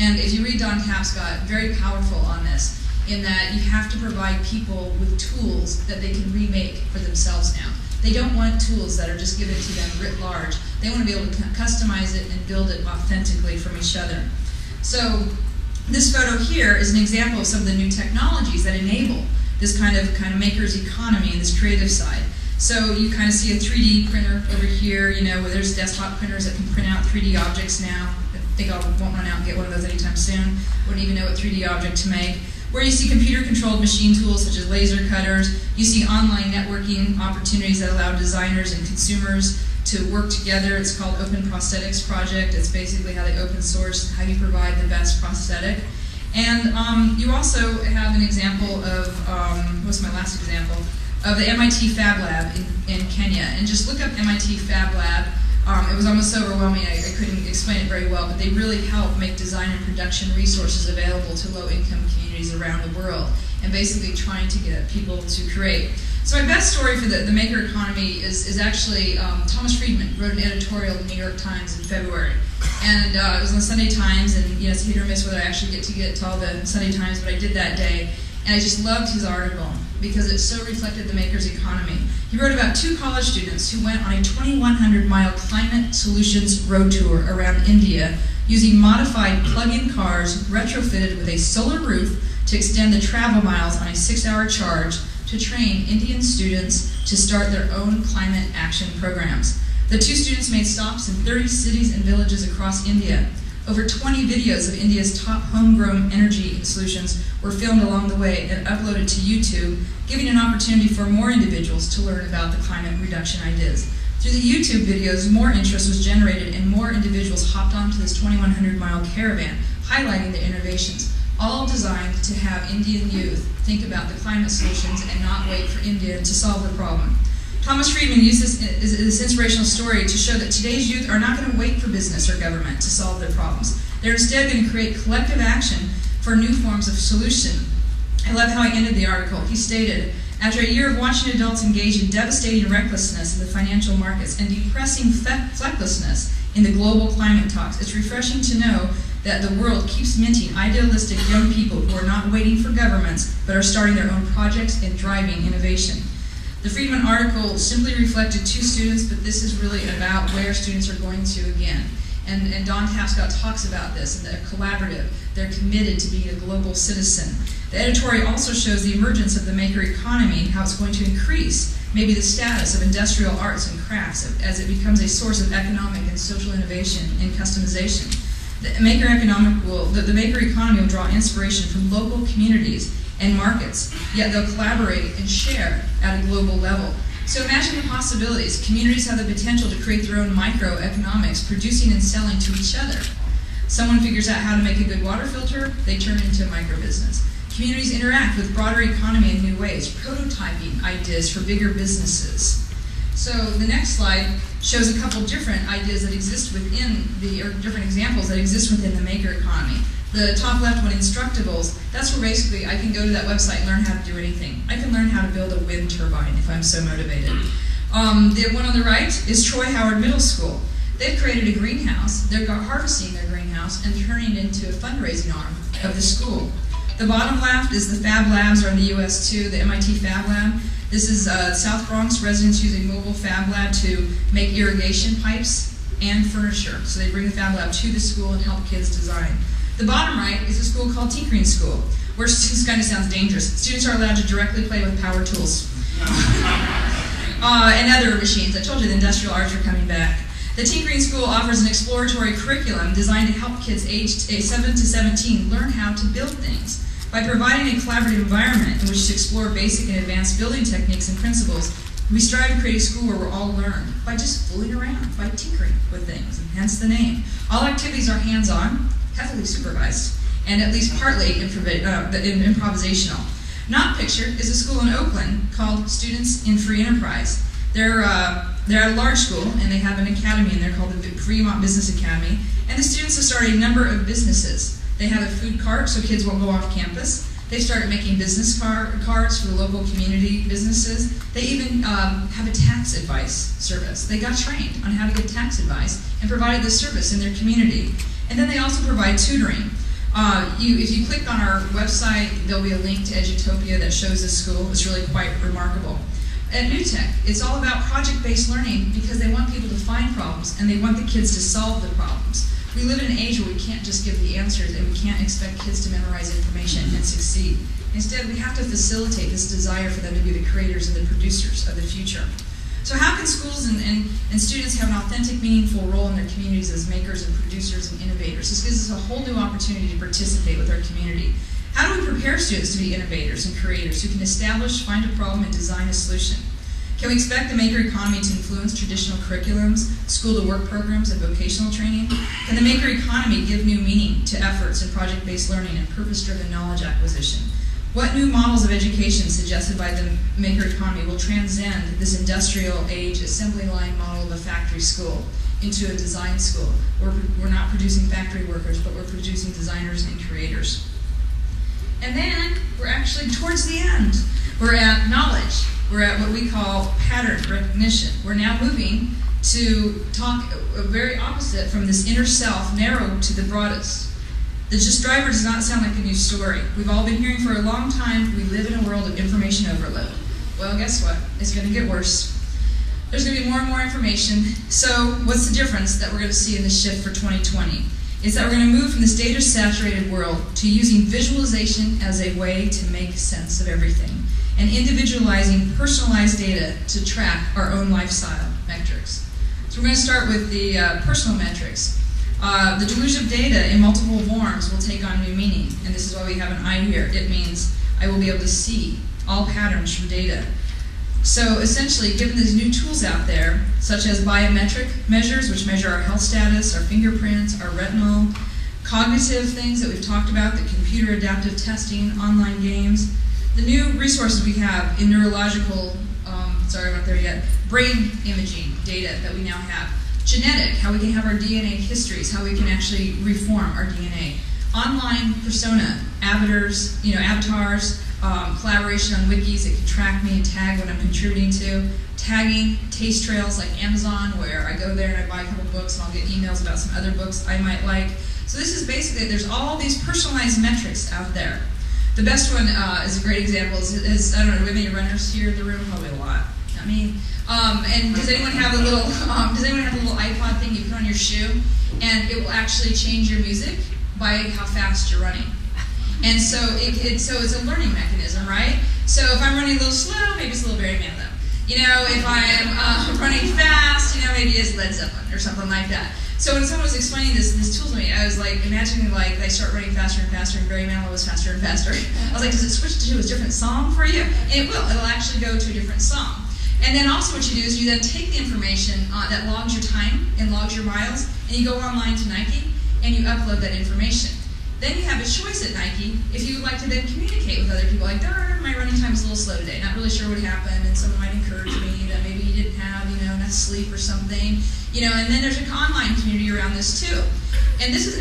And if you read Don Tapscott, very powerful on this, in that you have to provide people with tools that they can remake for themselves now. They don't want tools that are just given to them writ large. They want to be able to customize it and build it authentically from each other. So this photo here is an example of some of the new technologies that enable this kind of maker's economy and this creative side. So you kind of see a 3D printer over here, you know, where there's desktop printers that can print out 3D objects now. I think I won't run out and get one of those anytime soon. Wouldn't even know what 3D object to make. Where you see computer-controlled machine tools such as laser cutters. You see online networking opportunities that allow designers and consumers to work together. It's called Open Prosthetics Project. It's basically how they open source, how you provide the best prosthetic. And you also have an example of, what's my last example? Of the MIT Fab Lab in Kenya. And just look up MIT Fab Lab. It was almost so overwhelming I couldn't explain it very well, but they really help make design and production resources available to low-income communities around the world, and basically trying to get people to create. So my best story for the maker economy is actually Thomas Friedman wrote an editorial in the New York Times in February. And it was on the Sunday Times, and you know, it's hit or miss whether I actually get to all the Sunday Times, but I did that day. And I just loved his article because it so reflected the maker's economy. He wrote about 2 college students who went on a 2,100-mile climate solutions road tour around India using modified plug-in cars retrofitted with a solar roof to extend the travel miles on a 6-hour charge to train Indian students to start their own climate action programs. The 2 students made stops in 30 cities and villages across India. Over 20 videos of India's top homegrown energy solutions were filmed along the way and uploaded to YouTube, giving an opportunity for more individuals to learn about the climate reduction ideas. Through the YouTube videos, more interest was generated and more individuals hopped onto this 2,100-mile caravan, highlighting the innovations, all designed to have Indian youth think about the climate solutions and not wait for India to solve the problem. Thomas Friedman used this inspirational story to show that today's youth are not going to wait for business or government to solve their problems. They're instead going to create collective action for new forms of solution. I love how he ended the article. He stated, after a year of watching adults engage in devastating recklessness in the financial markets and depressing fecklessness in the global climate talks, it's refreshing to know that the world keeps minting idealistic young people who are not waiting for governments but are starting their own projects and driving innovation. The Friedman article simply reflected 2 students, but this is really about where students are going to again. And Don Tapscott talks about this, and they're collaborative. They're committed to being a global citizen. The editorial also shows the emergence of the maker economy, how it's going to increase maybe the status of industrial arts and crafts as it becomes a source of economic and social innovation and customization. The maker economy will draw inspiration from local communities and markets, yet they'll collaborate and share at a global level. So imagine the possibilities. Communities have the potential to create their own microeconomics, producing and selling to each other. Someone figures out how to make a good water filter, they turn into a micro-business. Communities interact with broader economy in new ways, prototyping ideas for bigger businesses. So the next slide shows a couple different ideas that exist within or different examples that exist within the maker economy. The top left one, Instructables, that's where basically I can go to that website and learn how to do anything. I can learn how to build a wind turbine if I'm so motivated. The one on the right is Troy Howard Middle School. They've created a greenhouse. They're harvesting their greenhouse and turning it into a fundraising arm of the school. The bottom left is the Fab Labs are in the US too, the MIT Fab Lab. This is South Bronx residents using mobile Fab Lab to make irrigation pipes and furniture. So they bring the Fab Lab to the school and help kids design. The bottom right is a school called Tinkering School, where this kind of sounds dangerous. Students are allowed to directly play with power tools and other machines. I told you the industrial arts are coming back. The Tinkering School offers an exploratory curriculum designed to help kids aged 7 to 17 learn how to build things. By providing a collaborative environment in which to explore basic and advanced building techniques and principles, we strive to create a school where we're all learned by just fooling around, by tinkering with things, and hence the name. All activities are hands-on, heavily supervised, and at least partly improvisational. Not pictured is a school in Oakland called Students in Free Enterprise. They're at a large school, and they have an academy in there called the Fremont Business Academy, and the students have started a number of businesses. They have a food cart so kids won't go off campus. They started making business cards for the local community businesses. They even have a tax advice service. They got trained on how to give tax advice and provided this service in their community. And then they also provide tutoring. If you click on our website, there'll be a link to Edutopia that shows this school. It's really quite remarkable. At New Tech, it's all about project-based learning because they want people to find problems and they want the kids to solve the problems. We live in an age where we can't just give the answers and we can't expect kids to memorize information and succeed. Instead, we have to facilitate this desire for them to be the creators and the producers of the future. So how can schools and students have an authentic, meaningful role in their communities as makers and producers and innovators? This gives us a whole new opportunity to participate with our community. How do we prepare students to be innovators and creators who can establish, find a problem, and design a solution? Can we expect the maker economy to influence traditional curriculums, school-to-work programs, and vocational training? Can the maker economy give new meaning to efforts in project-based learning and purpose-driven knowledge acquisition? What new models of education suggested by the maker economy will transcend this industrial age assembly line model of a factory school into a design school? We're not producing factory workers, but we're producing designers and creators. And then we're actually towards the end. We're at knowledge. We're at what we call pattern recognition. We're now moving to talk very opposite from this inner self, narrowed to the broadest. The Just Driver does not sound like a new story. We've all been hearing for a long time, we live in a world of information overload. Well, guess what? It's going to get worse. There's going to be more and more information. So what's the difference that we're going to see in this shift for 2020? Is that we're going to move from this data-saturated world to using visualization as a way to make sense of everything, and individualizing personalized data to track our own lifestyle metrics. So we're going to start with the personal metrics. The deluge of data in multiple forms will take on new meaning, and this is why we have an I here. It means I will be able to see all patterns from data. So essentially, given these new tools out there, such as biometric measures, which measure our health status, our fingerprints, our retinal, cognitive things that we've talked about, the computer adaptive testing, online games, the new resources we have in neurological, sorry, I'm not there yet, brain imaging data that we now have, genetic, how we can have our DNA histories, how we can actually reform our DNA, online persona, avatars, collaboration on wikis that can track me and tag what I'm contributing to, tagging, taste trails like Amazon, where I go there and I buy a couple books and I'll get emails about some other books I might like. So this is basically, there's all these personalized metrics out there. The best one is a great example is I don't know, do we have any runners here in the room? Probably a lot. Not me. And does anyone have a little iPod thing you put on your shoe, and it will actually change your music by how fast you're running? And so it's a learning mechanism, right? So if I'm running a little slow, maybe it's a little Barry Manilow. If I am running fast, maybe it's Led Zeppelin or something like that. So when someone was explaining this tool to me, I was like imagining like they start running faster and faster, and Barry Manilow was faster and faster. I was like, does it switch to a different song for you? And it will. It'll actually go to a different song. And then also what you do is you then take the information that logs your time and logs your miles, and you go online to Nike and you upload that information. Then you have a choice at Nike if you would like to then communicate with other people, like, darn, my running time is a little slow today, not really sure what happened, and someone might encourage me that maybe you didn't have, enough sleep or something, and then there's an online community around this too. And this is